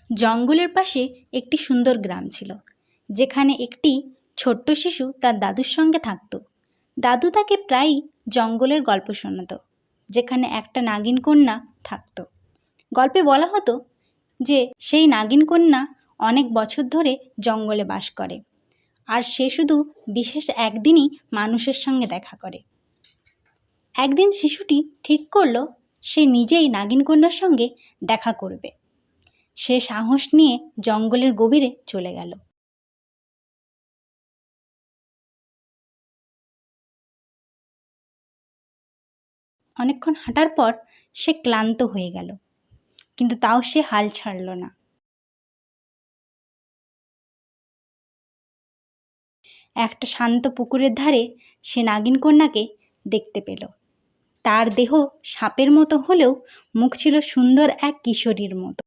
জঙ্গলের পাশে একটি সুন্দর গ্রাম ছিল, যেখানে একটি ছোট্ট শিশু তার দাদুর সঙ্গে থাকত। দাদু তাকে প্রায়ই জঙ্গলের গল্প শোনাতো, যেখানে একটা নাগিন কন্যা থাকত। গল্পে বলা হতো যে সেই নাগিন কন্যা অনেক বছর ধরে জঙ্গলে বাস করে, আর সে শুধু বিশেষ একদিনই মানুষের সঙ্গে দেখা করে। একদিন শিশুটি ঠিক করলো সে নিজেই নাগিন কন্যার সঙ্গে দেখা করবে। সে সাহস নিয়ে জঙ্গলের গভীরে চলে গেল। অনেকক্ষণ হাঁটার পর সে ক্লান্ত হয়ে গেল, কিন্তু তাও সে হাল ছাড়ল না। একটা শান্ত পুকুরের ধারে সে নাগিন কন্যাকে দেখতে পেল। তার দেহ সাপের মতো হলেও মুখ ছিল সুন্দর এক কিশোরীর মতো।